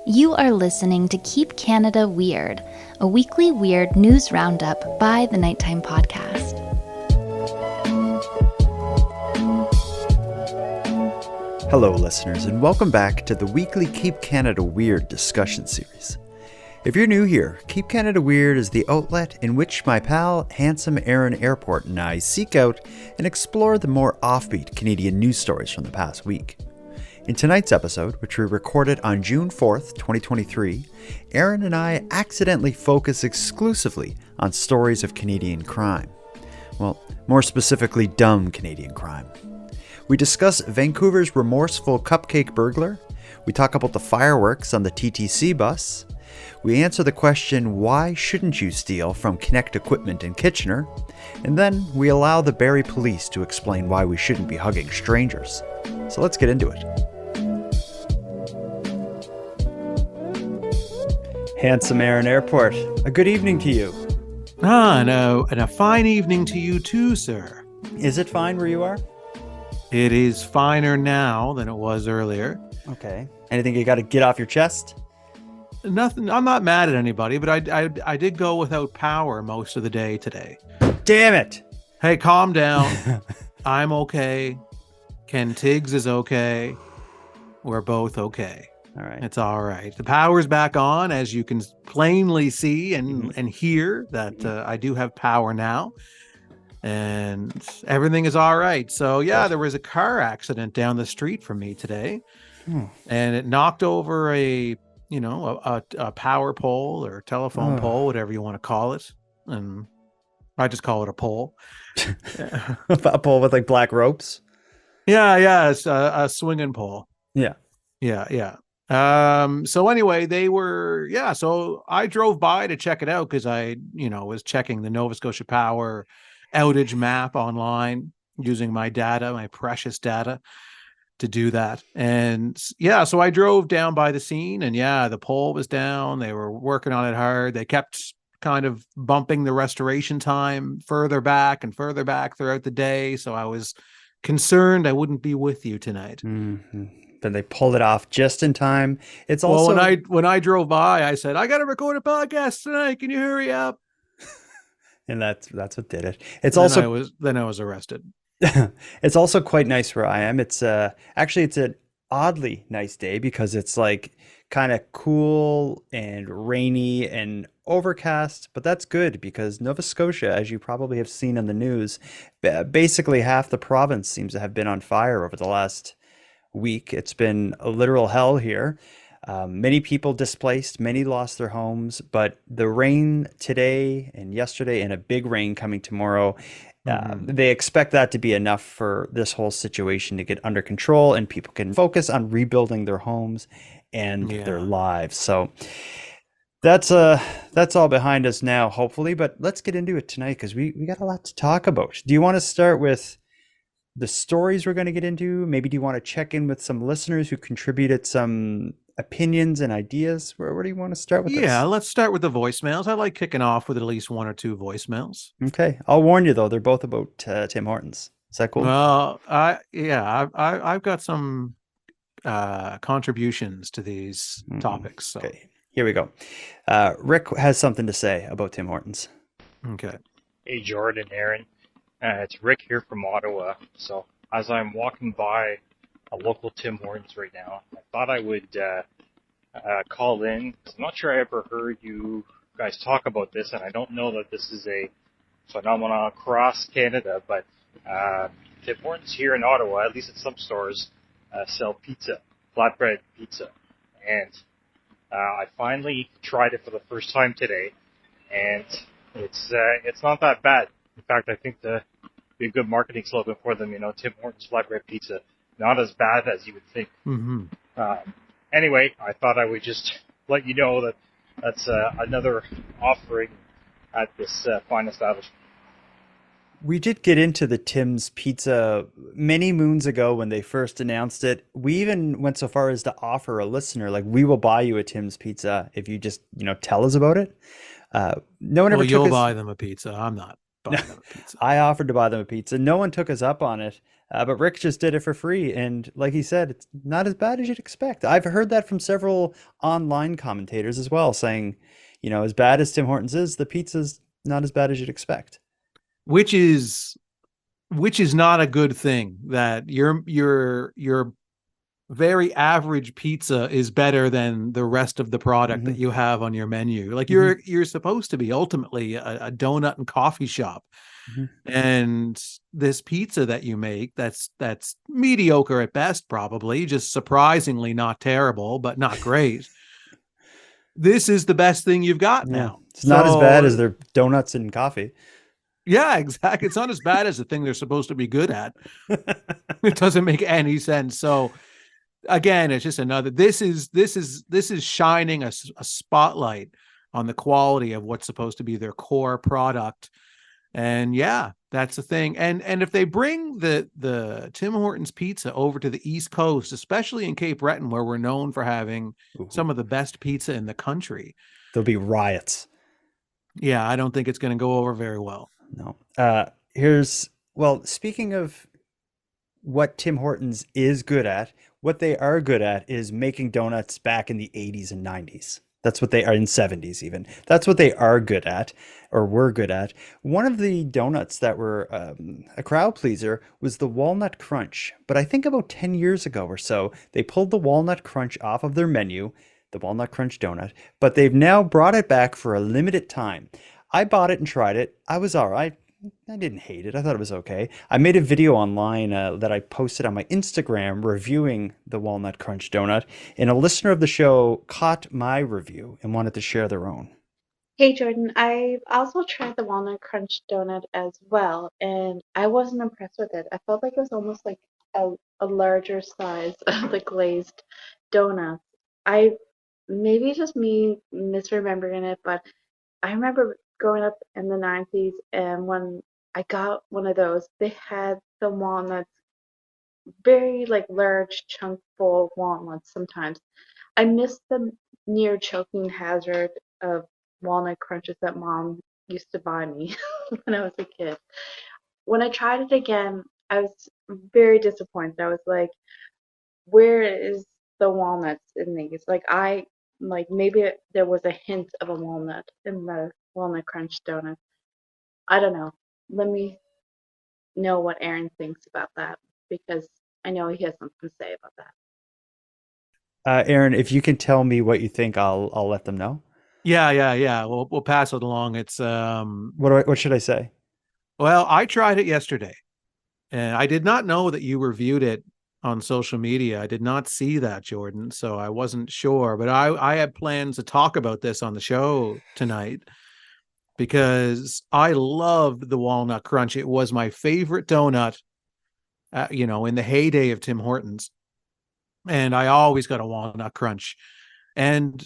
You are listening to Keep Canada Weird, a weekly weird news roundup by the Nighttime Podcast. Hello, listeners, and welcome back to the weekly Keep Canada Weird discussion series. If you're new here, Keep Canada Weird is the outlet in which my pal, handsome Aaron Airport, and I seek out and explore the more offbeat Canadian news stories from the past week. In tonight's episode, which we recorded on June 4th, 2023, Aaron and I accidentally focus exclusively on stories of Canadian crime. Well, more specifically, dumb Canadian crime. We discuss Vancouver's remorseful cupcake burglar. We talk about the fireworks on the TTC bus. We answer the question, why shouldn't you steal from Connect Equipment in Kitchener? And then we allow the Barrie police to explain why we shouldn't be hugging strangers. So let's get into it. Handsome Aaron Airport, a good evening to you. And a fine evening to you too, sir. Is it fine where you are? It is finer now than it was earlier. Okay. Anything you got to get off your chest? Nothing. I'm not mad at anybody, but I did go without power most of the day today. Damn it! Hey, calm down. I'm okay. Ken Tiggs is okay. We're both okay. All right. It's all right. The power's back on, as you can plainly see and hear that I do have power now. And everything is all right. So, yeah, there was a car accident down the street from me today. And it knocked over a power pole or telephone pole, whatever you want to call it. And I just call it a pole. A pole with like black ropes? Yeah. It's a swinging pole. Yeah. So anyway, so I drove by to check it out because I was checking the Nova Scotia Power outage map online using my precious data to do that. And so I drove down by the scene and the pole was down. They were working on it hard. They kept kind of bumping the restoration time further back throughout the day. So I was concerned I wouldn't be with you tonight. Mm-hmm. But they pulled it off just in time. It's also when I drove by, I said, I got to record a podcast tonight. Can you hurry up? And that's what did it. Then I was arrested. It's also quite nice where I am. It's actually it's an oddly nice day because it's like kind of cool and rainy and overcast, but that's good because Nova Scotia, as you probably have seen in the news, basically half the province seems to have been on fire over the last week. It's been a literal hell here. Many people displaced, many lost their homes, but the rain today and yesterday and a big rain coming tomorrow, they expect that to be enough for this whole situation to get under control and people can focus on rebuilding their homes and their lives. So that's all behind us now, hopefully, but let's get into it tonight because we got a lot to talk about. Do you want to start with the stories we're going to get into? Maybe do you want to check in with some listeners who contributed some opinions and ideas? Where do you want to start with this? Yeah, let's start with the voicemails. I like kicking off with at least one or two voicemails. Okay. I'll warn you, though. They're both about Tim Hortons. Is that cool? Well, I've got some contributions to these topics. So. Okay. Here we go. Rick has something to say about Tim Hortons. Okay. Hey, Jordan, Aaron. It's Rick here from Ottawa. So as I'm walking by a local Tim Hortons right now, I thought I would call in. I'm not sure I ever heard you guys talk about this, and I don't know that this is a phenomenon across Canada, but Tim Hortons here in Ottawa, at least at some stores, sell pizza, flatbread pizza. And I finally tried it for the first time today, and it's not that bad. In fact, I think that'd be a good marketing slogan for them, Tim Hortons flatbread pizza. Not as bad as you would think. Anyway, I thought I would just let you know that that's another offering at this fine establishment. We did get into the Tim's Pizza many moons ago when they first announced it. We even went so far as to offer a listener, like, we will buy you a Tim's Pizza if you just, tell us about it. No one ever took you'll us... buy them a pizza. I'm not buying them a pizza. I offered to buy them a pizza. No one took us up on it. But Rick just did it for free, and like he said, it's not as bad as you'd expect. I've heard that from several online commentators as well, saying, as bad as Tim Hortons is, the pizza's not as bad as you'd expect. which is not a good thing. That your very average pizza is better than the rest of the product Hmm. that you have on your menu. Like Hmm. you're supposed to be ultimately a donut and coffee shop. Hmm. And this pizza that you make, that's mediocre at best, probably just surprisingly not terrible, but not great. This is the best thing you've got Yeah, now. it's not as bad as So their donuts and coffee. yeah, exactly. It's not as bad as the thing they're supposed to be good at. It doesn't make any sense. So again, it's just another. This is shining a spotlight on the quality of what's supposed to be their core product. And yeah, that's the thing. And if they bring the Tim Hortons pizza over to the East Coast, especially in Cape Breton, where we're known for having Ooh, some of the best pizza in the country, there'll be riots. yeah, I don't think it's going to go over very well. No. Well, speaking of what Tim Hortons is good at, what they are good at is making donuts back in the 80s and 90s. That's what they are in 70s even. That's what they are good at or were good at. One of the donuts that were a crowd pleaser was the walnut crunch. But I think about 10 years ago or so, they pulled the walnut crunch off of their menu, the walnut crunch donut, but they've now brought it back for a limited time. I bought it and tried it. I was all right. I didn't hate it. I thought it was okay. I made a video online that I posted on my Instagram reviewing the Walnut Crunch donut, and a listener of the show caught my review and wanted to share their own. Hey Jordan, I also tried the walnut crunch donut as well, and I wasn't impressed with it. I felt like it was almost like a larger size of the glazed donuts. I maybe it's just me misremembering it, but I remember growing up in the 90s, and when I got one of those, they had the walnuts very like large chunk full walnuts sometimes. I miss the near choking hazard of walnut crunches that mom used to buy me when I was a kid. When I tried it again, I was very disappointed. I was like, where is the walnuts in these? Like maybe there was a hint of a walnut in the walnut crunch donut. I don't know. Let me know what Aaron thinks about that because I know he has something to say about that. Aaron, if you can tell me what you think, I'll let them know. Yeah. We'll pass it along. It's What should I say? well, I tried it yesterday, and I did not know that you reviewed it on social media. I did not see that, Jordan, so I wasn't sure. But I had plans to talk about this on the show tonight because I loved the walnut crunch. It was my favorite donut, in the heyday of Tim Hortons, and I always got a walnut crunch. And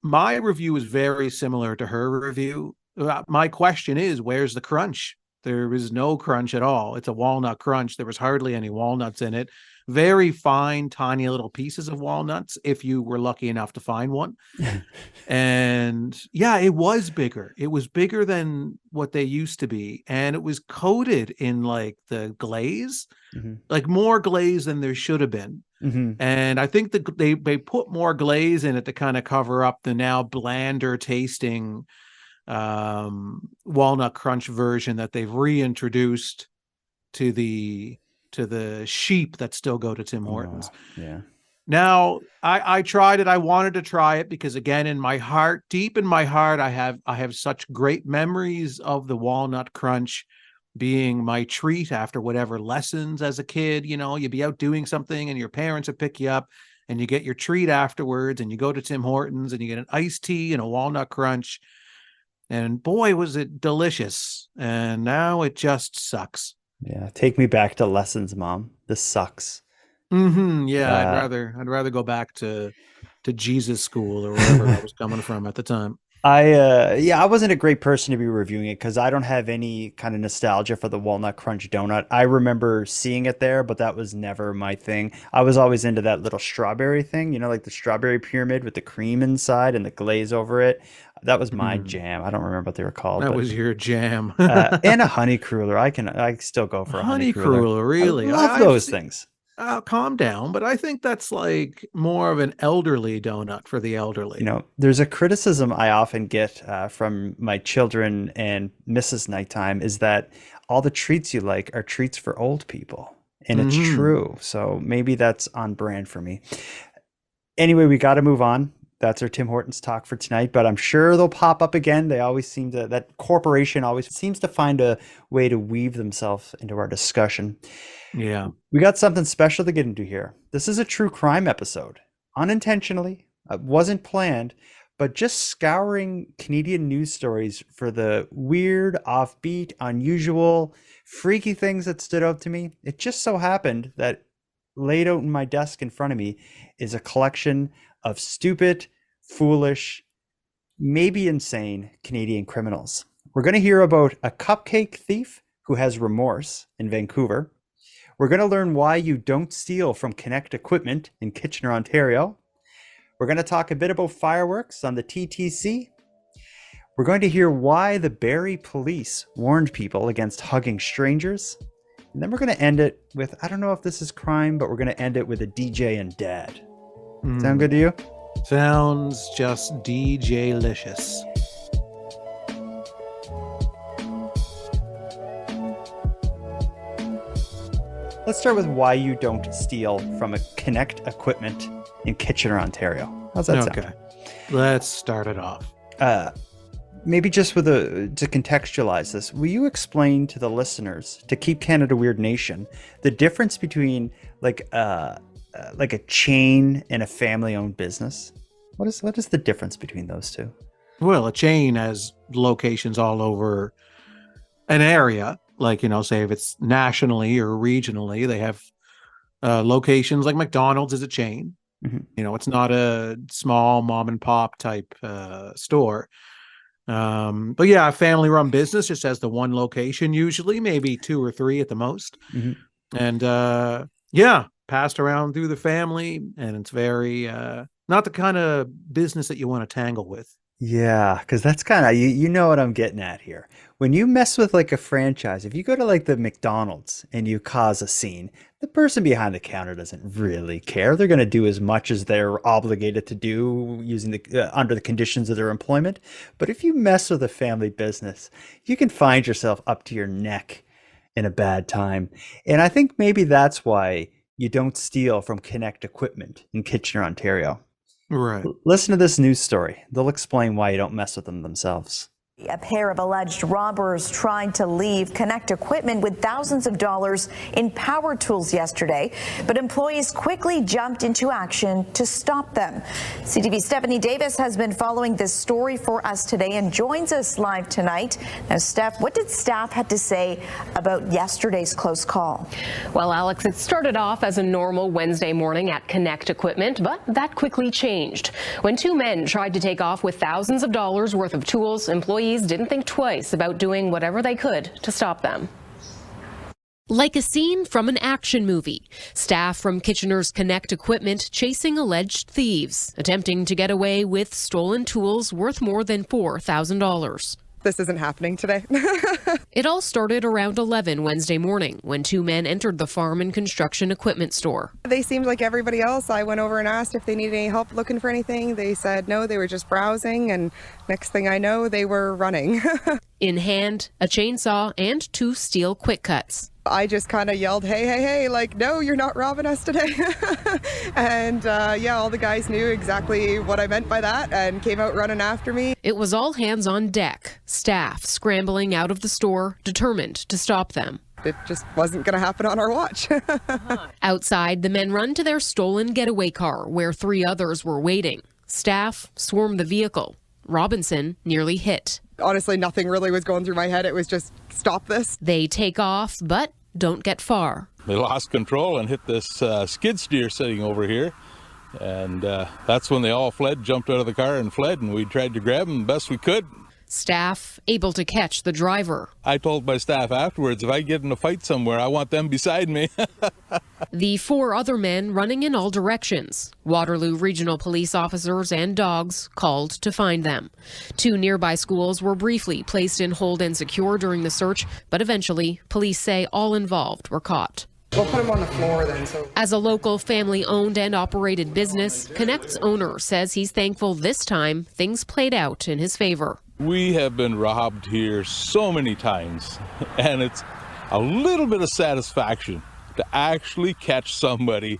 my review is very similar to her review. My question is, where's the crunch? There is no crunch at all. It's a walnut crunch. There was hardly any walnuts in it. Very fine, tiny little pieces of walnuts, if you were lucky enough to find one. And yeah, it was bigger. It was bigger than what they used to be. And it was coated in like the glaze, Hmm. like more glaze than there should have been. Hmm. And I think that they put more glaze in it to kind of cover up the now blander tasting walnut crunch version that they've reintroduced to the sheep that still go to Tim Oh, Hortons. yeah. Now, I tried it. I wanted to try it because again, in my heart, deep in my heart, I have such great memories of the walnut crunch being my treat after whatever lessons as a kid. You'd be out doing something and your parents would pick you up and you get your treat afterwards and you go to Tim Hortons and you get an iced tea and a walnut crunch. And boy, was it delicious. And now it just sucks. Yeah. Take me back to lessons, Mom. This sucks. Yeah, I'd Uh, rather go back to Jesus school or wherever I was coming from at the time. I wasn't a great person to be reviewing it because I don't have any kind of nostalgia for the walnut crunch donut. I remember seeing it there, but that was never my thing. I was always into that little strawberry thing, like the strawberry pyramid with the cream inside and the glaze over it. That was my Mm, jam. I don't remember what they were called, that but was your jam. and a honey cruller. I still go for a honey Honey cruller. cruller, I really? love I've those seen, things. calm down, but I think that's like more of an elderly donut for the elderly. There's a criticism I often get from my children and Mrs. Nighttime is that all the treats you like are treats for old people. And it's Hmm. true. So maybe that's on brand for me. Anyway, we got to move on. That's our Tim Hortons talk for tonight, but I'm sure they'll pop up again. They always seem to, that corporation always seems to find a way to weave themselves into our discussion. Yeah. We got something special to get into here. This is a true crime episode. Unintentionally, it wasn't planned, but just scouring Canadian news stories for the weird, offbeat, unusual, freaky things that stood out to me. It just so happened that laid out in my desk in front of me is a collection of stupid, foolish, maybe insane Canadian criminals. We're going to hear about a cupcake thief who has remorse in Vancouver. We're going to learn why you don't steal from Connect Equipment in Kitchener, Ontario. We're going to talk a bit about fireworks on the TTC. We're going to hear why the Barrie police warned people against hugging strangers. And then we're going to end it with, I don't know if this is crime, but we're going to end it with a DJ and dad. Sound good to you? Sounds just DJ-licious. Let's start with why you don't steal from a Connect Equipment in Kitchener, Ontario. How's that sound? Okay. Let's start it off. Maybe just to contextualize this, will you explain to the listeners, to Keep Canada Weird Nation, the difference between like a chain and a family-owned business? What is the difference between those two? Well, a chain has locations all over an area. Like, say if it's nationally or regionally, they have locations. Like McDonald's is a chain. Mm-hmm. It's not a small mom and pop type store. But yeah, a family run business just has the one location, usually maybe 2 or 3 at the most. Mm-hmm. And passed around through the family, and it's very not the kind of business that you want to tangle with. Yeah, because that's kind of, you know what I'm getting at here. When you mess with like a franchise, if you go to like the McDonald's and you cause a scene, the person behind the counter doesn't really care. They're going to do as much as they're obligated to do using under the conditions of their employment. But if you mess with a family business, you can find yourself up to your neck in a bad time. And I think maybe that's why you don't steal from Connect Equipment in Kitchener, Ontario. Right. Listen to this news story. They'll explain why you don't mess with them themselves. A pair of alleged robbers tried to leave Connect Equipment with thousands of dollars in power tools yesterday, but employees quickly jumped into action to stop them. CTV's Stephanie Davis has been following this story for us today and joins us live tonight. Now, Steph, what did staff have to say about yesterday's close call? Well, Alex, it started off as a normal Wednesday morning at Connect Equipment, but that quickly changed. When 2 men tried to take off with thousands of dollars worth of tools, employees didn't think twice about doing whatever they could to stop them. Like a scene from an action movie, staff from Kitchener's Connect Equipment chasing alleged thieves, attempting to get away with stolen tools worth more than $4,000. This isn't happening today. It all started around 11 Wednesday morning when 2 men entered the farm and construction equipment store. They seemed like everybody else. I went over and asked if they needed any help looking for anything. They said no, they were just browsing, and next thing I know, they were running. In hand, a chainsaw and 2 steel quick cuts. I just kind of yelled, hey, hey, hey, like, no, you're not robbing us today. And all the guys knew exactly what I meant by that and came out running after me. It was all hands on deck, staff scrambling out of the store, determined to stop them. It just wasn't going to happen on our watch. Outside, the men run to their stolen getaway car where 3 others were waiting. Staff swarm the vehicle. Robinson nearly hit. Honestly, nothing really was going through my head. It was just, stop this. They take off, but don't get far. They lost control and hit this skid steer sitting over here. And that's when they all fled, jumped out of the car and fled, and we tried to grab them the best we could. Staff able to catch the driver. I told my staff afterwards, if I get in a fight somewhere, I want them beside me. The 4 other men running in all directions. Waterloo Regional Police officers and dogs called to find them. 2 nearby schools were briefly placed in hold and secure during the search, but eventually police say all involved were caught. We'll put them on the floor then. As a local family-owned and operated business, Connect's owner says he's thankful this time things played out in his favor. We have been robbed here so many times, and it's a little bit of satisfaction to actually catch somebody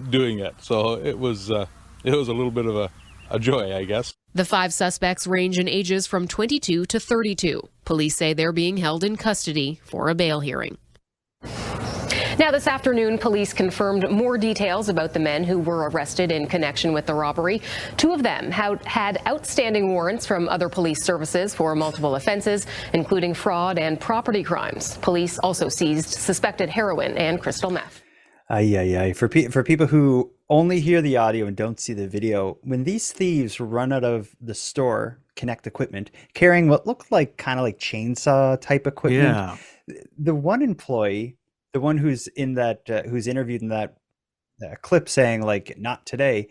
doing it. So it was a little bit of a joy, I guess. The 5 suspects range in ages from 22 to 32. Police say they're being held in custody for a bail hearing. Now, this afternoon, police confirmed more details about the men who were arrested in connection with the robbery. 2 of them had outstanding warrants from other police services for multiple offenses, including fraud and property crimes. Police also seized suspected heroin and crystal meth. For people who only hear the audio and don't see the video, when these thieves run out of the store, Connect Equipment, carrying what looked like kind of like chainsaw type equipment, the one employee, the one who's in that, who's interviewed in that clip saying like, not today,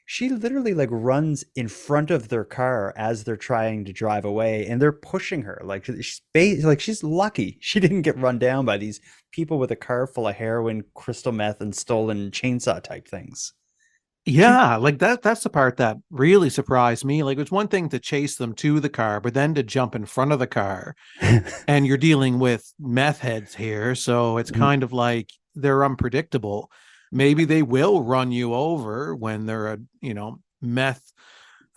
she literally like runs in front of their car as they're trying to drive away, and they're pushing her. Like she's lucky she didn't get run down by these people with a car full of heroin, crystal meth, and stolen chainsaw type things. Yeah, like that's the part that really surprised me. Like, it's one thing to chase them to the car, but then to jump in front of the car. And you're dealing with meth heads here, so it's kind of like they're unpredictable. Maybe they will run you over when they're meth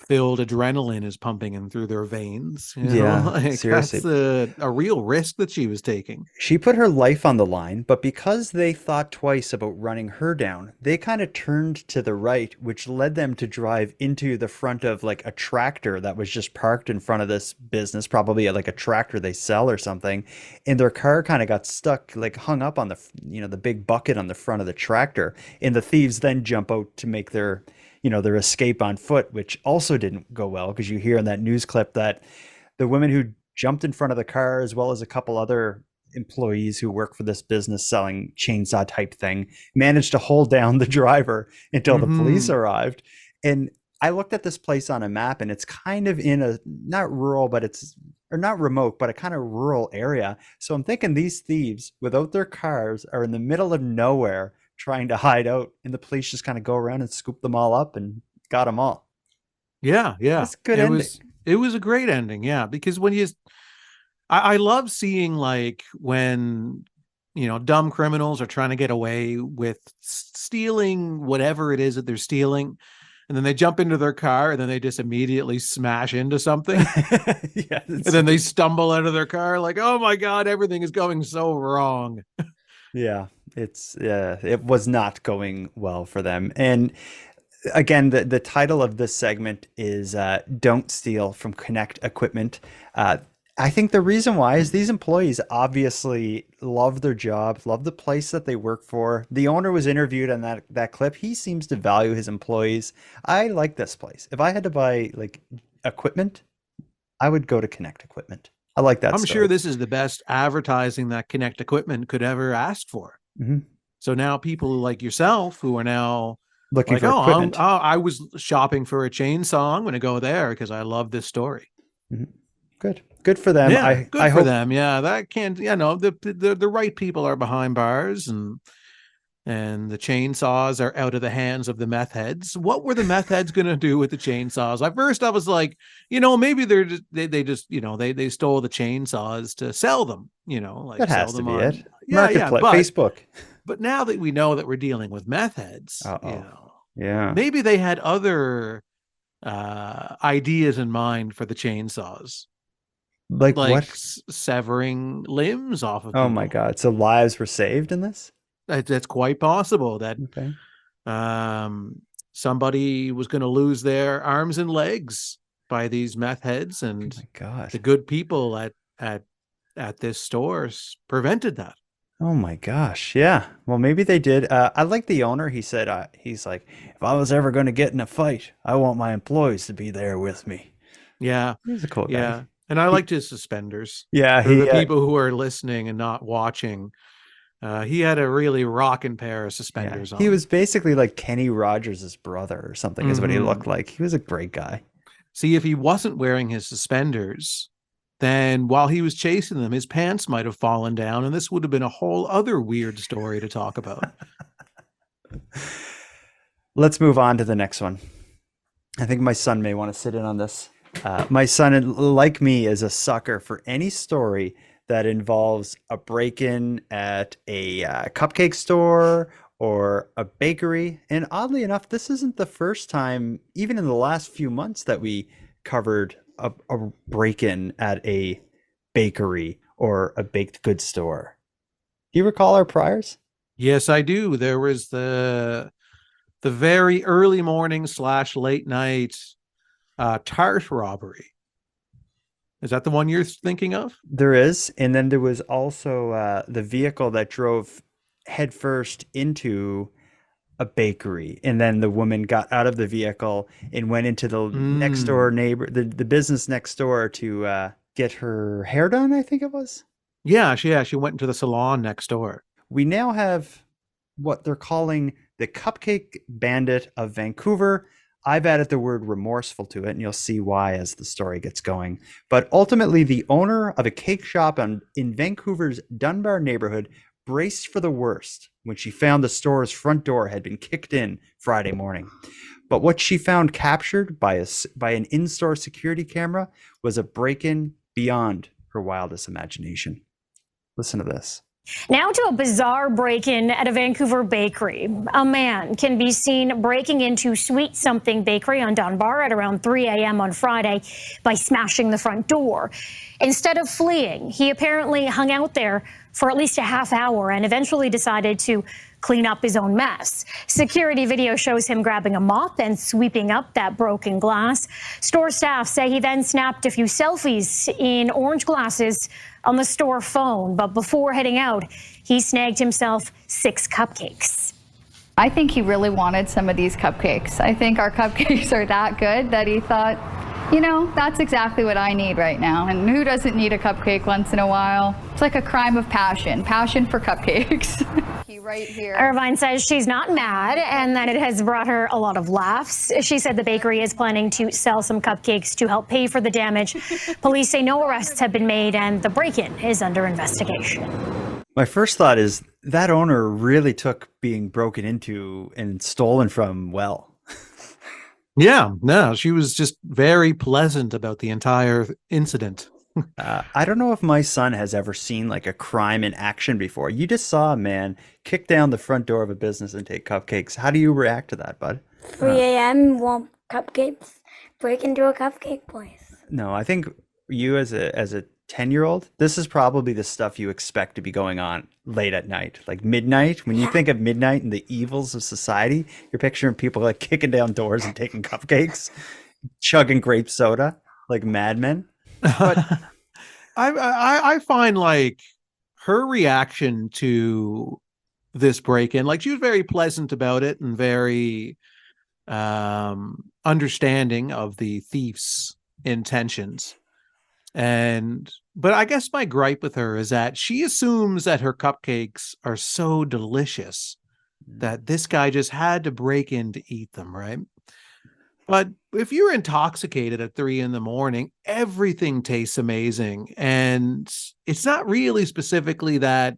filled adrenaline is pumping in through their veins. Like, seriously. That's a real risk that she was taking. She put her life on the line, but because they thought twice about running her down, they kind of turned to the right, which led them to drive into the front of like a tractor that was just parked in front of this business, probably like a tractor they sell or something. And their car kind of got stuck, like hung up on the big bucket on the front of the tractor. And the thieves then jump out to make their escape on foot, which also didn't go well, because you hear in that news clip that the women who jumped in front of the car, as well as a couple other employees who work for this business selling chainsaw type thing, managed to hold down the driver until the police arrived. And I looked at this place on a map, and it's kind of in a not rural, but not remote, but a kind of rural area. So I'm thinking these thieves without their cars are in the middle of nowhere trying to hide out, and the police just kind of go around and scoop them all up and got them all. Yeah. That's a good ending. It was a great ending. Yeah. Because when I love seeing like when, dumb criminals are trying to get away with stealing whatever it is that they're stealing, and then they jump into their car and then they just immediately smash into something. And then they stumble out of their car like, oh my God, everything is going so wrong. Yeah, it was not going well for them. And again, the title of this segment is Don't Steal from Connect Equipment. I think the reason why is these employees obviously love their job, love the place that they work for. The owner was interviewed on that clip. He seems to value his employees. I like this place. If I had to buy like equipment, I would go to Connect Equipment. I like that. I'm sure this is the best advertising that Connect Equipment could ever ask for. So now people like yourself who are now looking for equipment. I was shopping for a chainsaw. I'm going to go there because I love this story. Good for them. Yeah, I hope them. Yeah, that can't. The right people are behind bars, and the chainsaws are out of the hands of the meth heads. What were the meth heads going to do with the chainsaws? At first I was like, maybe they stole the chainsaws to sell them, like that has to be it. Marketplace, Facebook. But now that we know that we're dealing with meth heads, maybe they had other ideas in mind for the chainsaws. Like what? Severing limbs off of people. Oh my God. So lives were saved in this? That's quite possible that somebody was going to lose their arms and legs by these meth heads, and oh my God, the good people at this store prevented that. Oh my gosh. Yeah. Well, maybe they did. I like the owner. He said, he's like, if I was ever going to get in a fight, I want my employees to be there with me. Yeah. He's a cool guy. Yeah. And I He, liked his suspenders. yeah. For the He, people who are listening and not watching, he had a really rocking pair of yeah. suspenders He on. was basically like Kenny Rogers' brother or something, is what he looked like. He was a great guy. See, if he wasn't wearing his suspenders, then while he was chasing them, his pants might have fallen down, and this would have been a whole other weird story to talk about. Let's move on to the next one. I think my son may want to sit in on this. My son, like me, is a sucker for any story that involves a break-in at a cupcake store or a bakery. And oddly enough, this isn't the first time, even in the last few months, that we covered a break-in at a bakery or a baked goods store. Do you recall our priors? Yes, I do. There was the very early morning / late night tart robbery. Is that the one you're thinking of? There is. And then there was also the vehicle that drove headfirst into a bakery. And then the woman got out of the vehicle and went into the next door neighbor, the business next door to get her hair done, I think it was. Yeah, she went into the salon next door. We now have what they're calling the Cupcake Bandit of Vancouver. I've added the word remorseful to it, and you'll see why as the story gets going. But ultimately, the owner of a cake shop in Vancouver's Dunbar neighborhood braced for the worst when she found the store's front door had been kicked in Friday morning. But what she found captured by an in-store security camera was a break-in beyond her wildest imagination. Listen to this. Now to a bizarre break-in at a Vancouver bakery. A man can be seen breaking into Sweet Something Bakery on Dunbar at around 3 a.m. on Friday by smashing the front door. Instead of fleeing, he apparently hung out there for at least a half hour and eventually decided to clean up his own mess. Security video shows him grabbing a mop and sweeping up that broken glass. Store staff say he then snapped a few selfies in orange glasses on the store phone, but before heading out, he snagged himself 6 cupcakes. I think he really wanted some of these cupcakes. I think our cupcakes are that good that he thought, you know, that's exactly what I need right now. And who doesn't need a cupcake once in a while? It's like a crime of passion for cupcakes. Right here. Irvine says she's not mad and that it has brought her a lot of laughs. She said the bakery is planning to sell some cupcakes to help pay for the damage. Police say no arrests have been made and the break-in is under investigation. My first thought is that owner really took being broken into and stolen from well. Yeah, no, she was just very pleasant about the entire incident. I don't know if my son has ever seen like a crime in action before. You just saw a man kick down the front door of a business and take cupcakes. How do you react to that, bud? 3 a.m. want cupcakes, break into a cupcake place. No, I think you as a 10-year-old, this is probably the stuff you expect to be going on late at night, like midnight. When you think of midnight and the evils of society, you're picturing people like kicking down doors and taking cupcakes, chugging grape soda like madmen. But I find like her reaction to this break-in, like she was very pleasant about it and very understanding of the thief's intentions. But I guess my gripe with her is that she assumes that her cupcakes are so delicious that this guy just had to break in to eat them, right? But if you're intoxicated at 3 a.m, everything tastes amazing. And it's not really specifically that,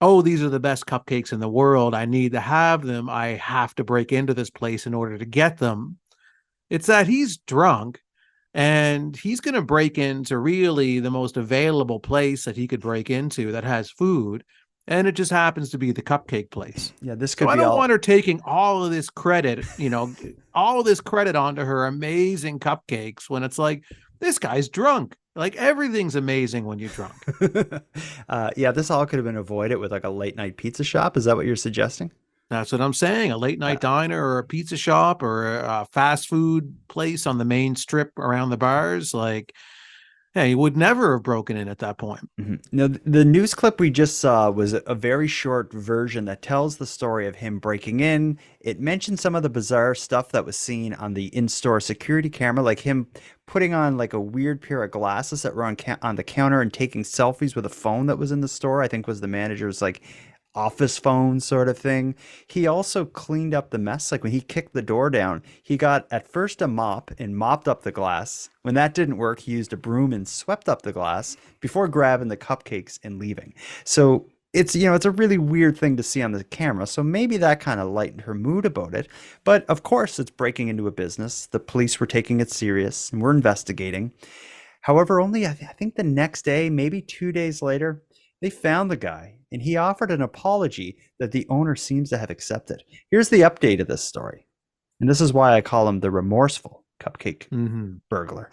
oh, these are the best cupcakes in the world, I need to have them, I have to break into this place in order to get them. It's that he's drunk and he's going to break into really the most available place that he could break into that has food. And it just happens to be the cupcake place. Yeah, this could so be I don't want her taking all of this credit, all of this credit onto her amazing cupcakes when it's like, this guy's drunk. Like everything's amazing when you're drunk. Yeah, this all could have been avoided with like a late night pizza shop. Is that what you're suggesting? That's what I'm saying. A late night diner or a pizza shop or a fast food place on the main strip around the bars. Like, Yeah, he would never have broken in at that point. Now, the news clip we just saw was a very short version that tells the story of him breaking in. It mentioned some of the bizarre stuff that was seen on the in-store security camera, like him putting on like a weird pair of glasses that were on the counter and taking selfies with a phone that was in the store. I think was the manager's like office phone sort of thing. He also cleaned up the mess. Like when he kicked the door down, he got at first a mop and mopped up the glass. When that didn't work, he used a broom and swept up the glass before grabbing the cupcakes and leaving. So it's, it's a really weird thing to see on the camera. So maybe that kind of lightened her mood about it. But of course, it's breaking into a business. The police were taking it serious and were investigating. However, only I think the next day, maybe 2 days later, they found the guy, and he offered an apology that the owner seems to have accepted. Here's the update of this story. And this is why I call him the remorseful cupcake burglar.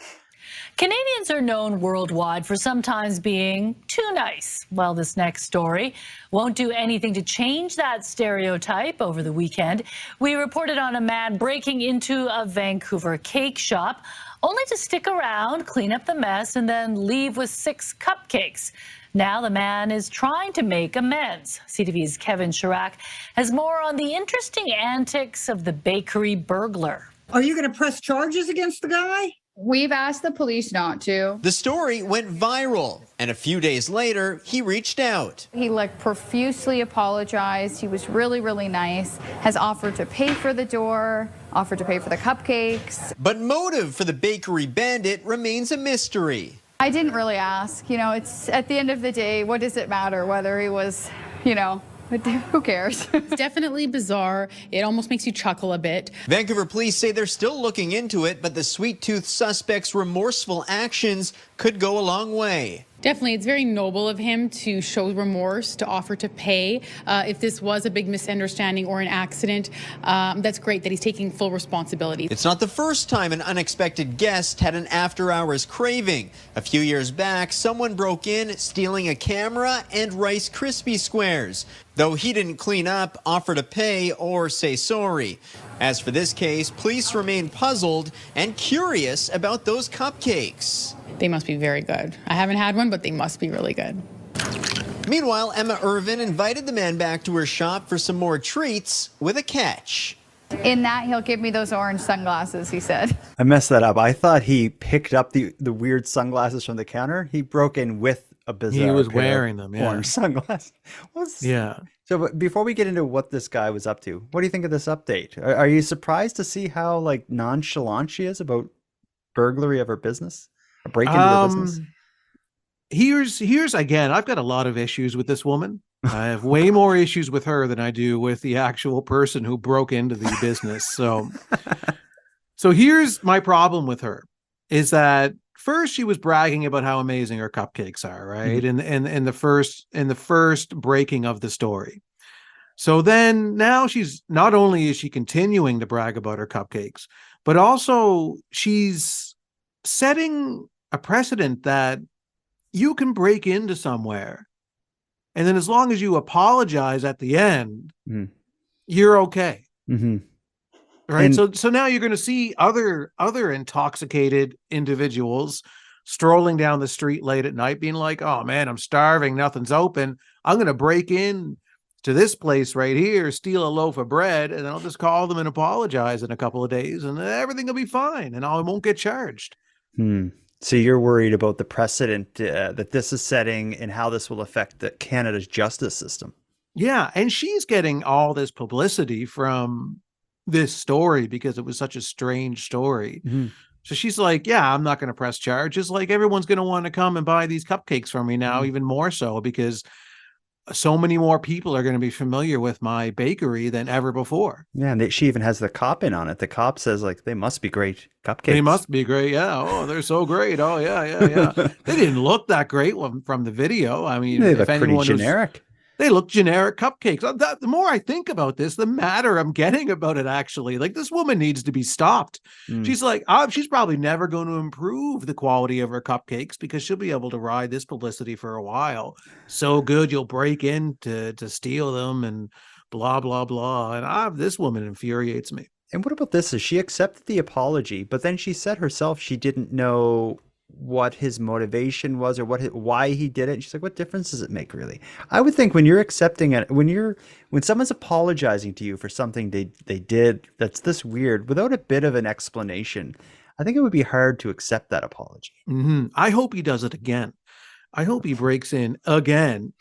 Canadians are known worldwide for sometimes being too nice. Well, this next story won't do anything to change that stereotype. Over the weekend, we reported on a man breaking into a Vancouver cake shop, only to stick around, clean up the mess, and then leave with 6 cupcakes. Now the man is trying to make amends. CTV's Kevin Chirac has more on the interesting antics of the bakery burglar. Are you going to press charges against the guy? We've asked the police not to. The story went viral, and a few days later, he reached out. He profusely apologized. He was really, really nice, has offered to pay for the door, offered to pay for the cupcakes. But motive for the bakery bandit remains a mystery. I didn't really ask. It's at the end of the day, what does it matter whether he was, who cares? It's definitely bizarre. It almost makes you chuckle a bit. Vancouver police say they're still looking into it, but the sweet-toothed suspect's remorseful actions could go a long way. Definitely, it's very noble of him to show remorse, to offer to pay. If this was a big misunderstanding or an accident, that's great that he's taking full responsibility. It's not the first time an unexpected guest had an after-hours craving. A few years back, someone broke in, stealing a camera and Rice Krispie squares. Though he didn't clean up, offer to pay, or say sorry. As for this case, police remain puzzled and curious about those cupcakes. They must be very good. I haven't had one, but they must be really good. Meanwhile, Emma Irvin invited the man back to her shop for some more treats with a catch. In that, he'll give me those orange sunglasses, he said. I messed that up. I thought he picked up the weird sunglasses from the counter. He broke in with a bizarre He was pair wearing of them, yeah. orange sunglasses. Yeah. So but before we get into what this guy was up to, what do you think of this update? Are you surprised to see how like nonchalant she is about burglary of her business? A break into her business? Here's again, I've got a lot of issues with this woman. I have way more issues with her than I do with the actual person who broke into the business. So here's my problem with her is that first she was bragging about how amazing her cupcakes are, right? In the first breaking of the story. So then now she's not only is she continuing to brag about her cupcakes, but also she's setting a precedent that you can break into somewhere. And then as long as you apologize at the end, you're okay. Right. So now you're going to see other intoxicated individuals strolling down the street late at night being like, oh man, I'm starving. Nothing's open. I'm going to break in to this place right here, steal a loaf of bread, and then I'll just call them and apologize in a couple of days and everything will be fine. And I won't get charged. So you're worried about the precedent that this is setting and how this will affect Canada's justice system. Yeah. And she's getting all this publicity from this story because it was such a strange story. So she's like, yeah, I'm not going to press charges. Like everyone's going to want to come and buy these cupcakes from me now, even more so because so many more people are going to be familiar with my bakery than ever before. Yeah, and she even has the cop in on it. The cop says like, they must be great cupcakes. They must be great. Yeah. Oh, they're so great. Oh, yeah. They didn't look that great from the video. I mean, they look pretty generic. They look generic cupcakes. The more I think about this, the madder I'm getting about it, actually. Like, this woman needs to be stopped. She's like, she's probably never going to improve the quality of her cupcakes because she'll be able to ride this publicity for a while. So good, you'll break in to steal them and blah, blah, blah. And this woman infuriates me. And what about this? Is she accepted the apology, but then she said herself she didn't know what his motivation was or why he did it. And she's like, what difference does it make, really? I would think when you're accepting it, when someone's apologizing to you for something they did that's this weird, without a bit of an explanation, I think it would be hard to accept that apology. Mm-hmm. I hope he does it again. I hope he breaks in again.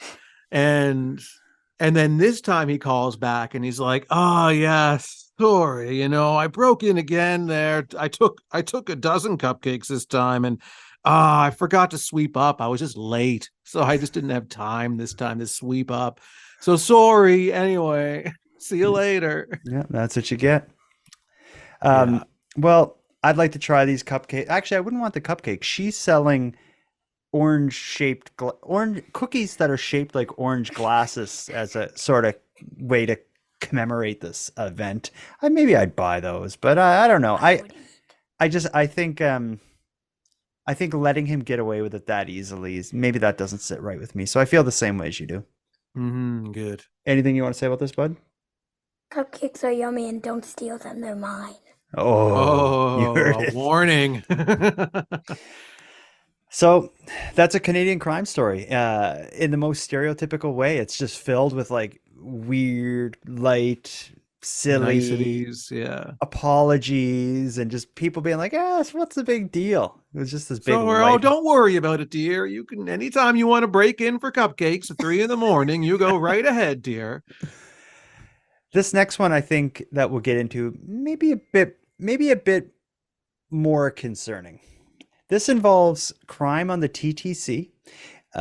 And then this time he calls back and he's like, oh, yes, sorry. I broke in again there. I took a dozen cupcakes this time and I forgot to sweep up. I was just late. So I just didn't have time this time to sweep up. So sorry. Anyway, see you later. Yeah, that's what you get. Well, I'd like to try these cupcakes. Actually, I wouldn't want the cupcake. She's selling orange cookies that are shaped like orange glasses as a sort of way to commemorate this event. Maybe I'd buy those, but I don't know. I think letting him get away with it that easily maybe that doesn't sit right with me. So I feel the same way as you do. Mm-hmm, good. Anything you want to say about this, bud? Cupcakes are yummy and don't steal them. They're mine. Oh, you heard it. Warning. So that's a Canadian crime story in the most stereotypical way. It's just filled with like weird, light, silly niceties, apologies, and just people being like, what's the big deal? It was just this big don't worry about it, dear. You can, anytime you want to break in for cupcakes at 3 a.m, you go right ahead, dear. This next one, I think that we'll get into maybe a bit more concerning. This involves crime on the TTC,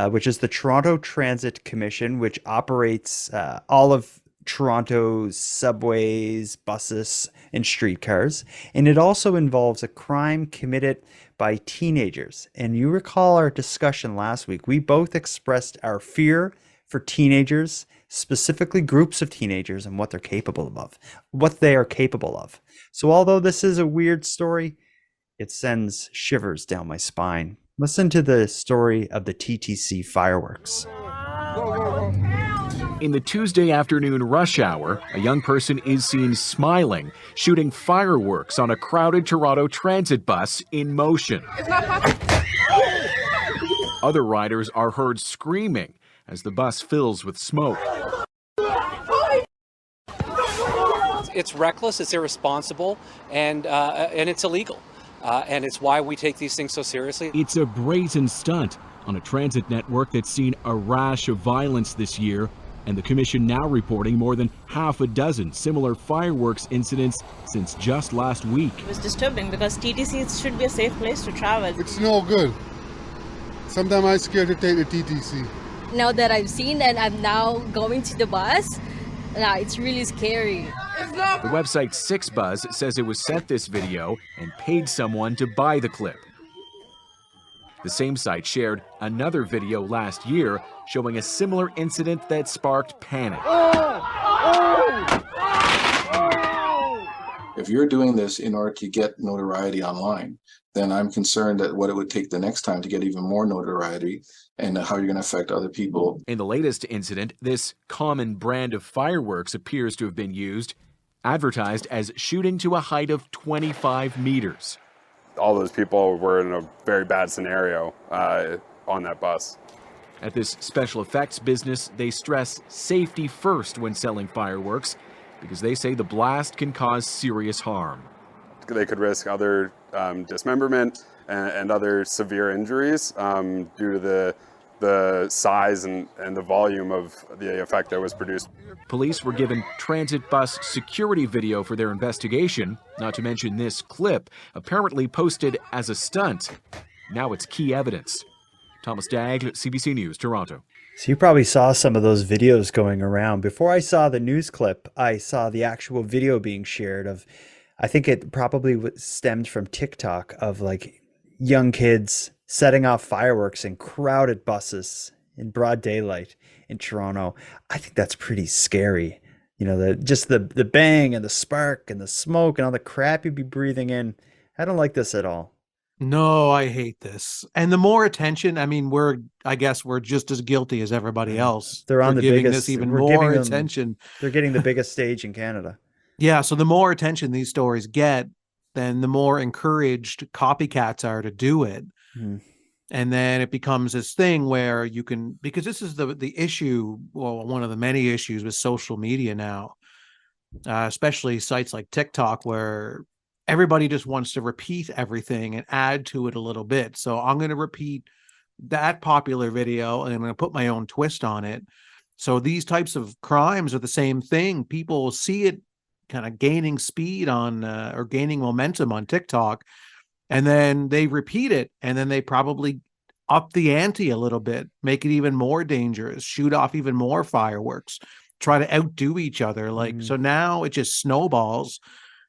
which is the Toronto Transit Commission, which operates all of Toronto's subways, buses, and streetcars. And it also involves a crime committed by teenagers. And you recall our discussion last week. We both expressed our fear for teenagers, specifically groups of teenagers, and what they are capable of. So although this is a weird story, it sends shivers down my spine. Listen to the story of the TTC fireworks. In the Tuesday afternoon rush hour, a young person is seen smiling, shooting fireworks on a crowded Toronto transit bus in motion. Other riders are heard screaming as the bus fills with smoke. It's reckless, it's irresponsible, and it's illegal. And it's why we take these things so seriously. It's a brazen stunt on a transit network that's seen a rash of violence this year, and the commission now reporting more than half a dozen similar fireworks incidents since just last week. It was disturbing because TTC should be a safe place to travel. It's no good. Sometimes I'm scared to take the TTC. Now that I've seen and I'm now going to the bus, it's really scary. The website 6Buzz says it was sent this video and paid someone to buy the clip. The same site shared another video last year showing a similar incident that sparked panic. If you're doing this in order to get notoriety online, then I'm concerned that what it would take the next time to get even more notoriety and how you're going to affect other people. In the latest incident, this common brand of fireworks appears to have been used, advertised as shooting to a height of 25 meters. All those people were in a very bad scenario on that bus. At this special effects business, they stress safety first when selling fireworks because they say the blast can cause serious harm. They could risk other dismemberment and other severe injuries due to the size and the volume of the effect that was produced. Police were given transit bus security video for their investigation, not to mention this clip, apparently posted as a stunt. Now it's key evidence. Thomas Dagg, CBC News, Toronto. So you probably saw some of those videos going around. Before I saw the news clip, I saw the actual video being shared of, I think it probably stemmed from TikTok, of like young kids setting off fireworks in crowded buses in broad daylight in Toronto. I think that's pretty scary. You know, the bang and the spark and the smoke and all the crap you'd be breathing in. I don't like this at all. No, I hate this. And the more attention, I mean, I guess we're just as guilty as everybody else. They're on the giving biggest, this even more attention. They're getting the biggest stage in Canada. Yeah, so the more attention these stories get, then the more encouraged copycats are to do it. Mhm. And then it becomes this thing where you can, because this is the issue, well, one of the many issues with social media now, especially sites like TikTok, where everybody just wants to repeat everything and add to it a little bit. So I'm going to repeat that popular video and I'm going to put my own twist on it. So these types of crimes are the same thing. People see it kind of gaining speed on or gaining momentum on TikTok, and then they repeat it, and then they probably up the ante a little bit, make it even more dangerous, shoot off even more fireworks, try to outdo each other. Like, so now it just snowballs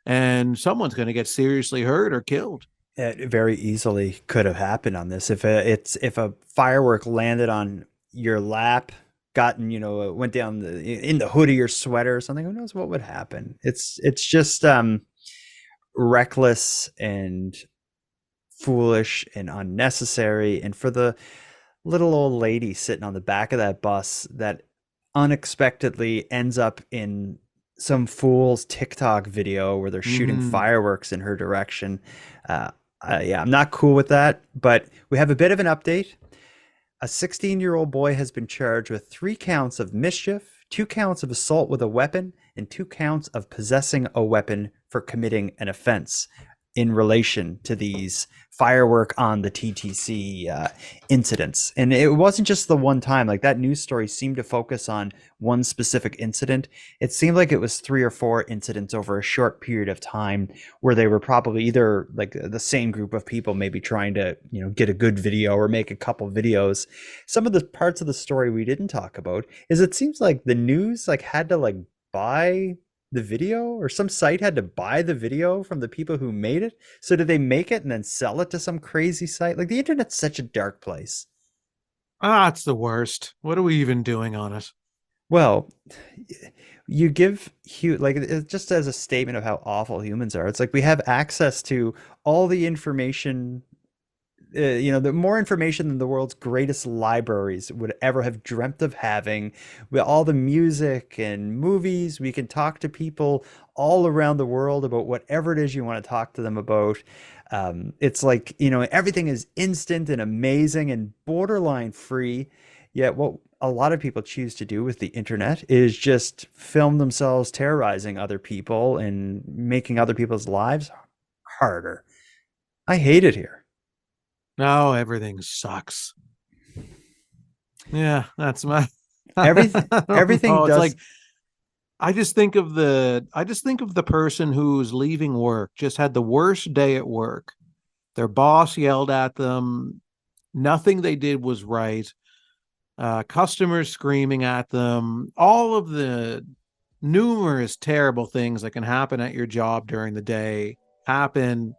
and someone's going to get seriously hurt or killed. It very easily could have happened on this. If a firework landed on your lap, went down in the hood of your sweater or something, who knows what would happen? It's just reckless and foolish and unnecessary. And for the little old lady sitting on the back of that bus that unexpectedly ends up in some fool's TikTok video where they're shooting fireworks in her direction. Yeah, I'm not cool with that, but we have a bit of an update. A 16-year-old boy has been charged with 3 counts of mischief, 2 counts of assault with a weapon, and 2 counts of possessing a weapon for committing an offense in relation to these firework on the TTC incidents. And it wasn't just the one time. Like, that news story seemed to focus on one specific incident. It seemed like it was 3 or 4 incidents over a short period of time where they were probably either like the same group of people maybe trying to, get a good video or make a couple videos. Some of the parts of the story we didn't talk about is it seems like the news had to buy the video, or some site had to buy the video from the people who made it. So did they make it and then sell it to some crazy site? Like, the internet's such a dark place. It's the worst. What are we even doing on it? Well, you give just as a statement of how awful humans are. It's like we have access to all the information, the more information than the world's greatest libraries would ever have dreamt of having. With all the music and movies, we can talk to people all around the world about whatever it is you want to talk to them about. It's like, everything is instant and amazing and borderline free. Yet what a lot of people choose to do with the internet is just film themselves terrorizing other people and making other people's lives harder. I hate it here. No, everything sucks. Yeah, that's my everything. Everything does. It's like, I just think of the person who's leaving work, just had the worst day at work. Their boss yelled at them. Nothing they did was right. Customers screaming at them. All of the numerous terrible things that can happen at your job during the day happen.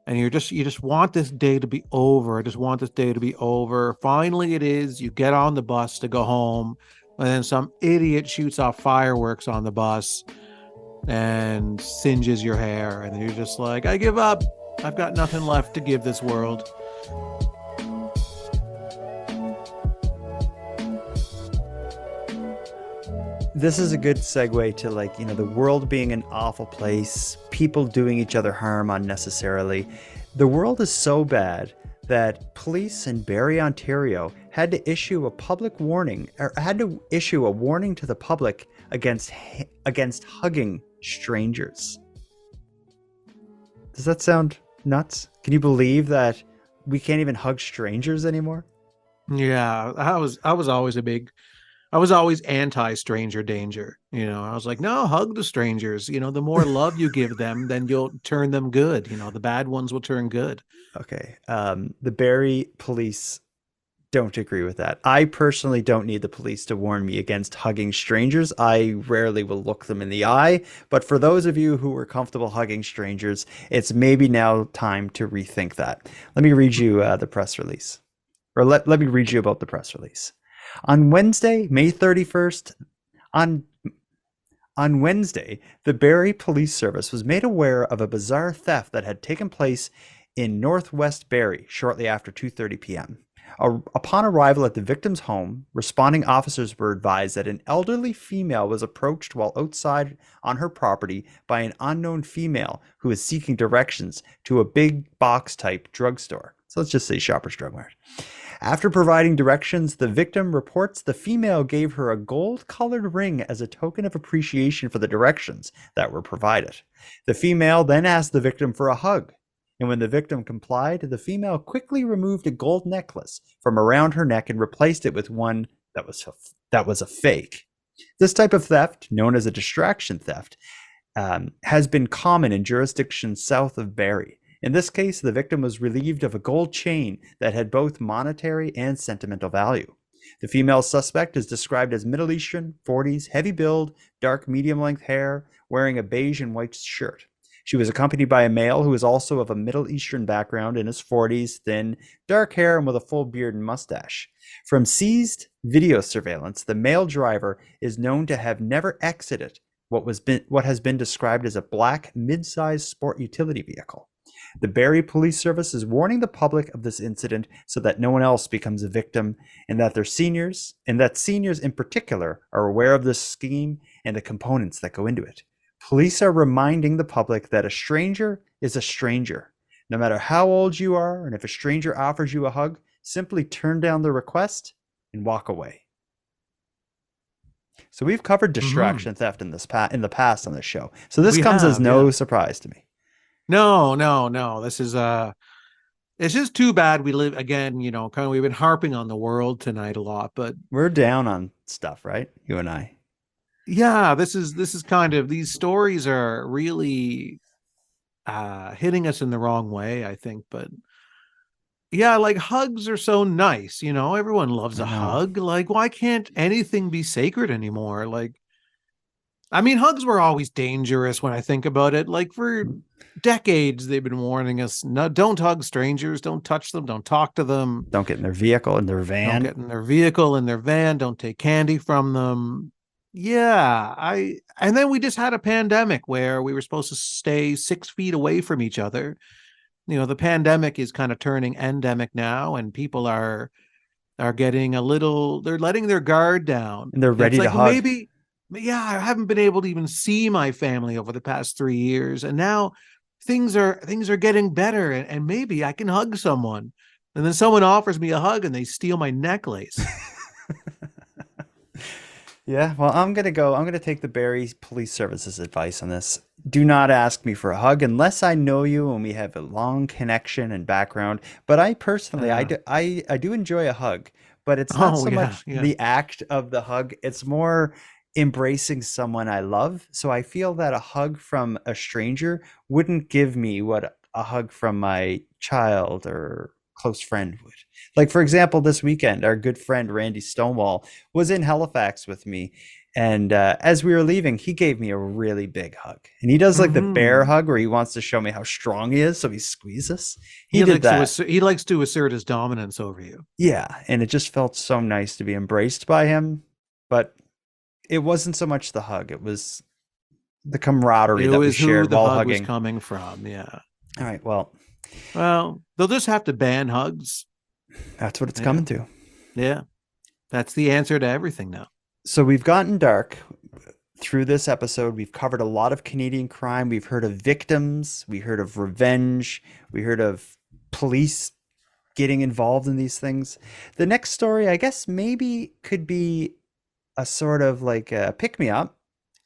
And you just want this day to be over. I just want this day to be over. Finally, it is. You get on the bus to go home, and then some idiot shoots off fireworks on the bus and singes your hair. And you're just like, I give up. I've got nothing left to give this world. This is a good segue to the world being an awful place, people doing each other harm unnecessarily. The world is so bad that police in Barrie, Ontario had to issue a public warning, or had to issue a warning to the public against hugging strangers. Does that sound nuts? Can you believe that we can't even hug strangers anymore? Yeah, I was always anti-stranger danger. I was like, no, hug the strangers. The more love you give them, then you'll turn them good. The bad ones will turn good. Okay. The Barrie police don't agree with that. I personally don't need the police to warn me against hugging strangers. I rarely will look them in the eye. But for those of you who are comfortable hugging strangers, it's maybe now time to rethink that. Let me read you the press release. Or let me read you about the press release. On Wednesday, May 31st, on Wednesday, the Barrie Police Service was made aware of a bizarre theft that had taken place in northwest Barrie shortly after 2:30 p.m. Upon arrival at the victim's home, responding officers were advised that an elderly female was approached while outside on her property by an unknown female who was seeking directions to a big box-type drugstore. So let's just say Shoppers Drug Mart. After providing directions, the victim reports the female gave her a gold-colored ring as a token of appreciation for the directions that were provided. The female then asked the victim for a hug, and when the victim complied, the female quickly removed a gold necklace from around her neck and replaced it with one that was a fake. This type of theft, known as a distraction theft, has been common in jurisdictions south of Barrie. In this case, the victim was relieved of a gold chain that had both monetary and sentimental value. The female suspect is described as Middle Eastern, 40s, heavy build, dark medium-length hair, wearing a beige and white shirt. She was accompanied by a male who is also of a Middle Eastern background, in his 40s, thin, dark hair, and with a full beard and mustache. From seized video surveillance, the male driver is known to have never exited what has been described as a black mid-sized sport utility vehicle. The Barrie Police Service is warning the public of this incident so that no one else becomes a victim, and that seniors in particular are aware of this scheme and the components that go into it. Police are reminding the public that a stranger is a stranger. No matter how old you are, and if a stranger offers you a hug, simply turn down the request and walk away. So we've covered distraction theft in the past on this show. So this comes as no surprise to me. No. This is it's just too bad we live again, we've been harping on the world tonight a lot, but we're down on stuff, right? You and I. Yeah, this is kind of, these stories are really hitting us in the wrong way, I think, but yeah, like hugs are so nice, everyone loves a hug. Like, why can't anything be sacred anymore? Like, I mean, hugs were always dangerous when I think about it. Like, for decades, they've been warning us, no, don't hug strangers, don't touch them, don't talk to them. Don't get in their vehicle, in their van. Don't get in their vehicle, in their van, don't take candy from them. Yeah, and then we just had a pandemic where we were supposed to stay 6 feet away from each other. The pandemic is kind of turning endemic now, and people are getting they're letting their guard down. And they're ready to hug. I haven't been able to even see my family over the past 3 years, and now things are getting better, and maybe I can hug someone. And then someone offers me a hug and they steal my necklace. Yeah, well, I'm going to take the Barrie Police Service's advice on this. Do not ask me for a hug unless I know you and we have a long connection and background. But I personally, I do enjoy a hug, but it's not so much the act of the hug. It's more embracing someone I love. So I feel that a hug from a stranger wouldn't give me what a hug from my child or close friend would. Like, for example, this weekend, our good friend Randy Stonewall was in Halifax with me, and as we were leaving, he gave me a really big hug. And he does like the bear hug where he wants to show me how strong he is, so he squeezes. He did that. He likes to assert his dominance over you. Yeah, and it just felt so nice to be embraced by him. But it wasn't so much the hug; it was the camaraderie that we shared while hugging. Was coming from, yeah. All right, well, they'll just have to ban hugs. That's what it's coming to. Yeah, that's the answer to everything now. So we've gotten dark through this episode. We've covered a lot of Canadian crime. We've heard of victims. We heard of revenge. We heard of police getting involved in these things. The next story, I guess, maybe could be a sort of like a pick-me-up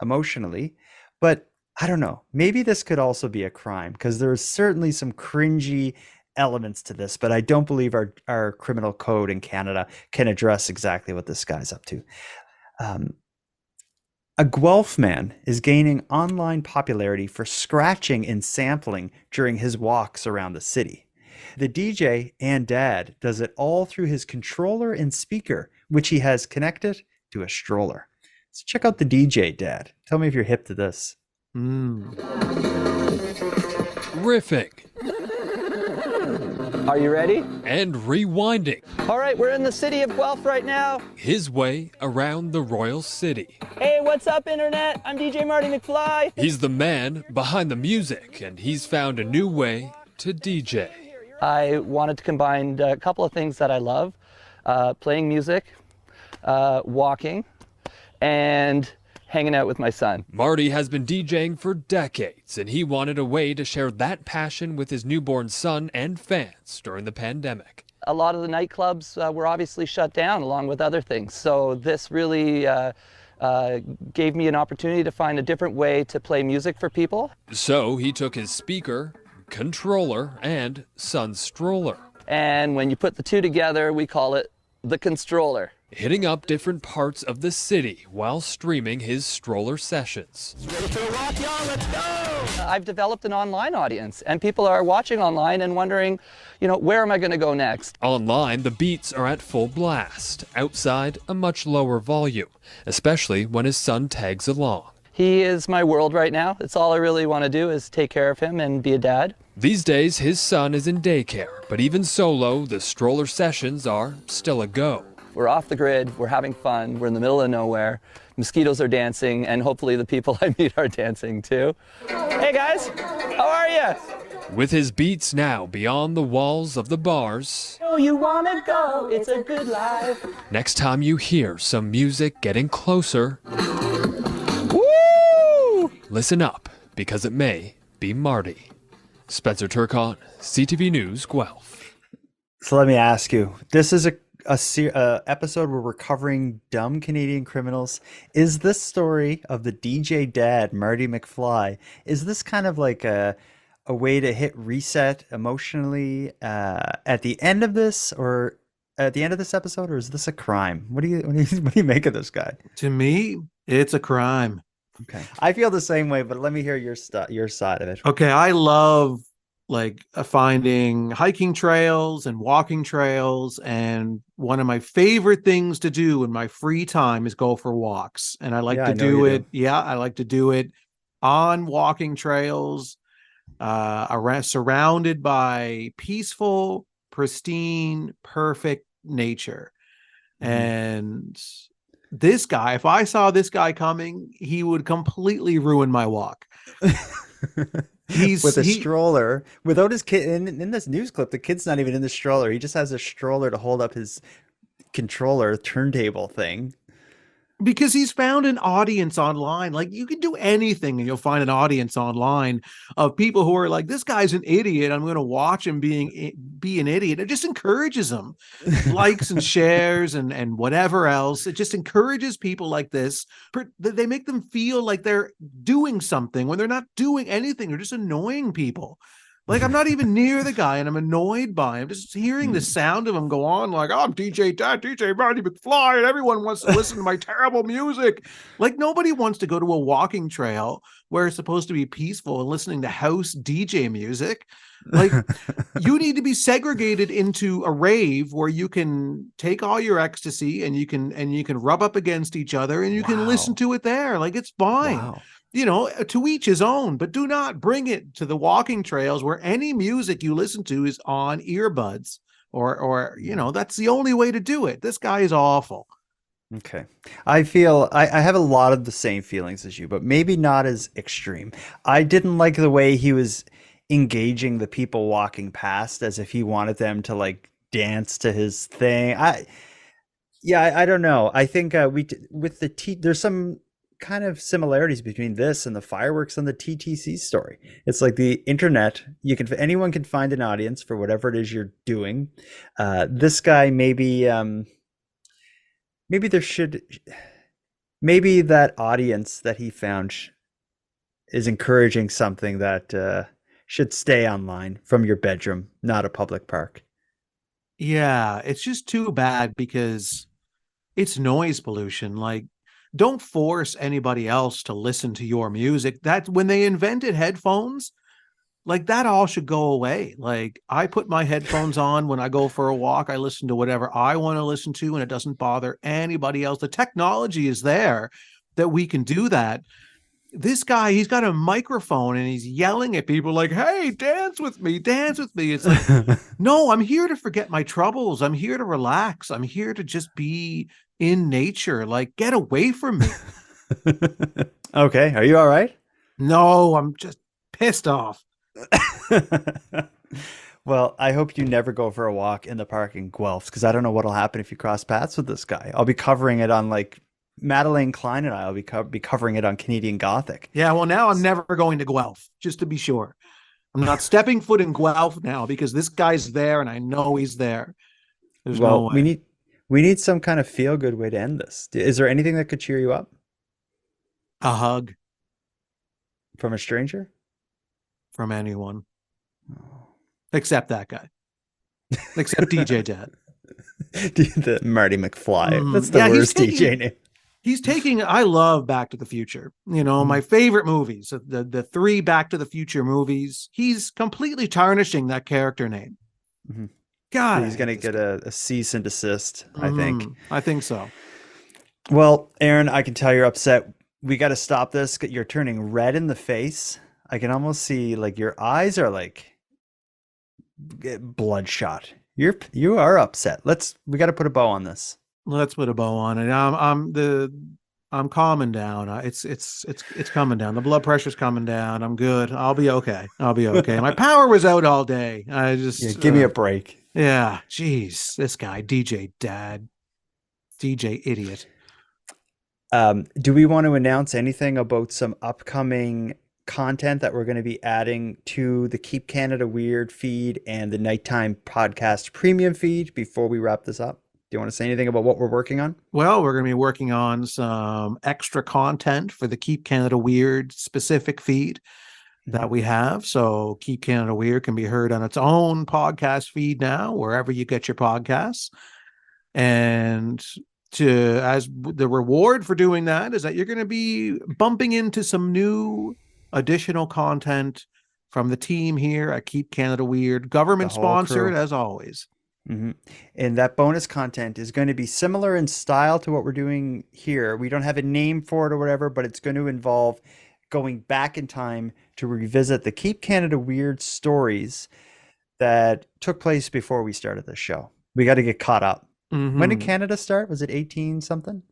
emotionally, but I don't know. Maybe this could also be a crime because there's certainly some cringy elements to this, but I don't believe our criminal code in Canada can address exactly what this guy's up to. A Guelph man is gaining online popularity for scratching and sampling during his walks around the city. The DJ and dad does it all through his controller and speaker, which he has connected to a stroller. So check out the DJ dad. Tell me if you're hip to this. Riffing. Are you ready? And rewinding. All right, we're in the city of Guelph right now. His way around the Royal City. Hey, what's up, Internet? I'm DJ Marty McFly. He's the man behind the music, and he's found a new way to DJ. I wanted to combine a couple of things that I love, playing music, walking, and hanging out with my son. Marty has been DJing for decades, and he wanted a way to share that passion with his newborn son and fans during the pandemic. A lot of the nightclubs were obviously shut down along with other things. So this really gave me an opportunity to find a different way to play music for people. So he took his speaker, controller, and son's stroller. And when you put the two together, we call it the Constroller. Hitting up different parts of the city while streaming his stroller sessions. I've developed an online audience, and people are watching online and wondering, where am I going to go next? Online, the beats are at full blast. Outside, a much lower volume, especially when his son tags along. He is my world right now. It's all I really want to do is take care of him and be a dad. These days, his son is in daycare, but even solo, the stroller sessions are still a go. We're off the grid, we're having fun, we're in the middle of nowhere, mosquitoes are dancing, and hopefully the people I meet are dancing too. Hey guys, how are you? With his beats now beyond the walls of the bars. Oh, you wanna go, it's a good life. Next time you hear some music getting closer, woo! Listen up, because it may be Marty. Spencer Turcotte, CTV News, Guelph. So let me ask you, this is a episode where we're covering dumb Canadian criminals. Is this story of the DJ dad, Marty McFly, is this kind of like a way to hit reset emotionally at the end of this, or at the end of this episode, or is this a crime? What do you make of this guy? To me, it's a crime. Okay, I feel the same way, but let me hear your side of it. Okay, I love finding hiking trails and walking trails, and one of my favorite things to do in my free time is go for walks. And I like to do it. Yeah, I like to do it on walking trails, surrounded by peaceful, pristine, perfect nature. Mm-hmm. And this guy, if I saw this guy coming, he would completely ruin my walk. With a stroller, without his kid. In this news clip, the kid's not even in the stroller. He just has a stroller to hold up his controller turntable thing. Because he's found an audience online. Like, you can do anything and you'll find an audience online of people who are like, this guy's an idiot, I'm going to watch him be an idiot. It just encourages them. Likes and shares and whatever else. It just encourages people like this. They make them feel like they're doing something when they're not doing anything. They're just annoying people. Like, I'm not even near the guy and I'm annoyed by him. Just hearing the sound of him go on like, oh, I'm DJ Dad, DJ Marty McFly, and everyone wants to listen to my terrible music. Like, nobody wants to go to a walking trail where it's supposed to be peaceful and listening to house DJ music. Like, you need to be segregated into a rave where you can take all your ecstasy and you can rub up against each other and you can listen to it there. Like, it's fine. Wow. To each his own, but do not bring it to the walking trails where any music you listen to is on earbuds or that's the only way to do it. This guy is awful. Okay. I feel I have a lot of the same feelings as you, but maybe not as extreme. I didn't like the way he was engaging the people walking past as if he wanted them to like dance to his thing. I don't know. I think there's some kind of similarities between this and the fireworks on the TTC story. It's like the internet, anyone can find an audience for whatever it is you're doing. This guy maybe that audience that he found is encouraging something that should stay online from your bedroom, not a public park. Yeah, it's just too bad because it's noise pollution. Like, don't force anybody else to listen to your music. That when they invented headphones, like, that all should go away. Like, I put my headphones on when I go for a walk. I listen to whatever I want to listen to, and it doesn't bother anybody else. The technology is there that we can do that. This guy, he's got a microphone and he's yelling at people like, hey, dance with me, dance with me. It's like, no, I'm here to forget my troubles. I'm here to relax. I'm here to just be in nature. Like, get away from me. Okay. Are you all right? No, I'm just pissed off. Well, I hope you never go for a walk in the park in Guelph, because I don't know what'll happen if you cross paths with this guy. I'll be covering it on like Madeleine Klein and I will be covering it on Canadian Gothic. Yeah, well, now I'm never going to Guelph, just to be sure. I'm not stepping foot in Guelph now because this guy's there and I know he's there. There's no way. We need some kind of feel-good way to end this. Is there anything that could cheer you up? A hug. From a stranger? From anyone. Except that guy. Except DJ Dad. The Marty McFly. That's the worst DJ name. He's taking, I love Back to the Future. You know, my favorite movies, the 3 Back to the Future movies. He's completely tarnishing that character name. Mm-hmm. God. So he's going to get a cease and desist, I think. I think so. Well, Aaron, I can tell you're upset. We got to stop this. You're turning red in the face. I can almost see like your eyes are like bloodshot. You are upset. We got to put a bow on this. Let's put a bow on it. I'm calming down. It's coming down. The blood pressure's coming down. I'm good. I'll be okay. My power was out all day. I just give me a break. Yeah. Jeez, this guy, DJ Dad, DJ Idiot. Do we want to announce anything about some upcoming content that we're going to be adding to the Keep Canada Weird feed and the Nighttime Podcast Premium feed before we wrap this up? Do you want to say anything about what we're working on? Well, we're going to be working on some extra content for the Keep Canada Weird specific feed that we have. So Keep Canada Weird can be heard on its own podcast feed now, wherever you get your podcasts. And as the reward for doing that is that you're going to be bumping into some new additional content from the team here at Keep Canada Weird, government sponsored as always. Mm-hmm. And that bonus content is going to be similar in style to what we're doing here. We don't have a name for it or whatever, but it's going to involve going back in time to revisit the Keep Canada Weird stories that took place before we started this show. We got to get caught up. Mm-hmm. When did Canada start? Was it 18 something?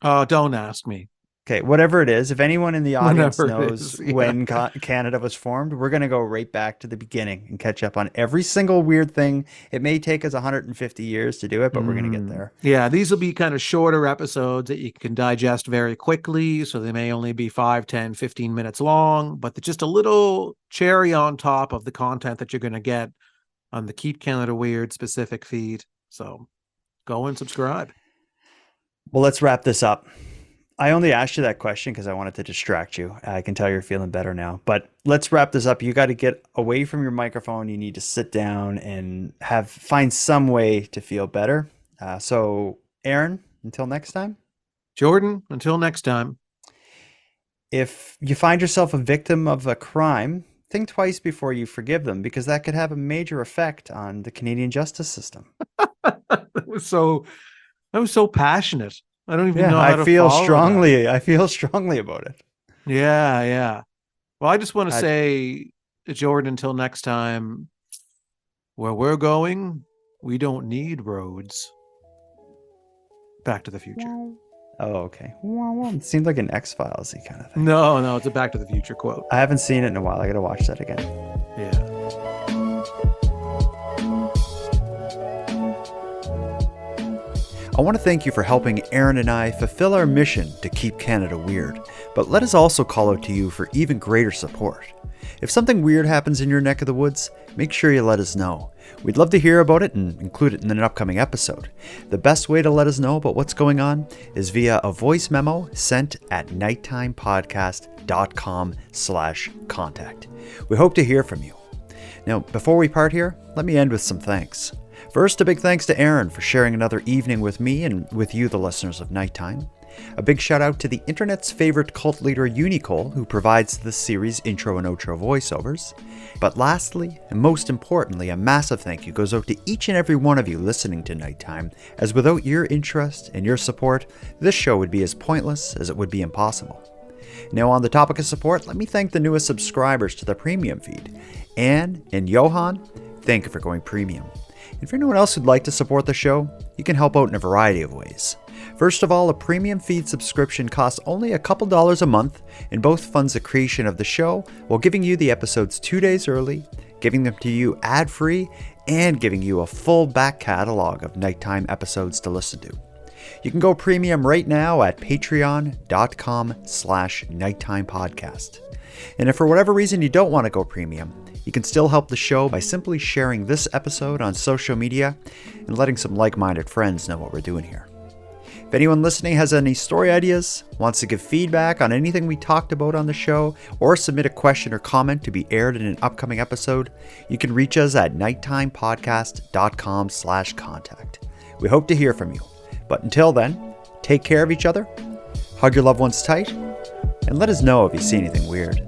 Oh, don't ask me. Okay, whatever it is, if anyone in the audience knows when Canada was formed, we're going to go right back to the beginning and catch up on every single weird thing. It may take us 150 years to do it, but we're going to get there. Yeah, these will be kind of shorter episodes that you can digest very quickly. So they may only be 5, 10, 15 minutes long, but just a little cherry on top of the content that you're going to get on the Keep Canada Weird specific feed. So go and subscribe. Well, let's wrap this up. I only asked you that question because I wanted to distract you. I can tell you're feeling better now, but let's wrap this up. You got to get away from your microphone. You need to sit down and find some way to feel better. So Aaron, until next time. Jordan, until next time. If you find yourself a victim of a crime, think twice before you forgive them, because that could have a major effect on the Canadian justice system. That was so passionate. I don't even know how to I feel strongly about it. Yeah. Well, I just want to say, Jordan, until next time, where we're going, we don't need roads. Back to the Future. Oh, okay. Well, it seems like an X-Files-y kind of thing. No, it's a Back to the Future quote. I haven't seen it in a while. I got to watch that again. Yeah. I want to thank you for helping Aaron and I fulfill our mission to keep Canada weird, but let us also call out to you for even greater support. If something weird happens in your neck of the woods, make sure you let us know. We'd love to hear about it and include it in an upcoming episode. The best way to let us know about what's going on is via a voice memo sent at nighttimepodcast.com/contact. We hope to hear from you. Now, before we part here, let me end with some thanks. First, a big thanks to Aaron for sharing another evening with me and with you, the listeners of Nighttime. A big shout out to the internet's favorite cult leader, Unicole, who provides this series' intro and outro voiceovers. But lastly, and most importantly, a massive thank you goes out to each and every one of you listening to Nighttime, as without your interest and your support, this show would be as pointless as it would be impossible. Now, on the topic of support, let me thank the newest subscribers to the premium feed. Anne and Johan, thank you for going premium. And for anyone else who'd like to support the show, you can help out in a variety of ways. First of all, a premium feed subscription costs only a couple dollars a month and both funds the creation of the show while giving you the episodes 2 days early, giving them to you ad-free, and giving you a full back catalog of Nighttime episodes to listen to. You can go premium right now at patreon.com/nighttimepodcast. And if for whatever reason you don't want to go premium, you can still help the show by simply sharing this episode on social media and letting some like-minded friends know what we're doing here. If anyone listening has any story ideas, wants to give feedback on anything we talked about on the show, or submit a question or comment to be aired in an upcoming episode, you can reach us at nighttimepodcast.com/contact. We hope to hear from you. But until then, take care of each other, hug your loved ones tight, and let us know if you see anything weird.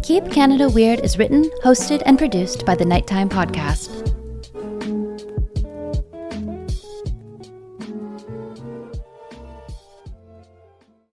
Keep Canada Weird is written, hosted, and produced by the Nighttime Podcast.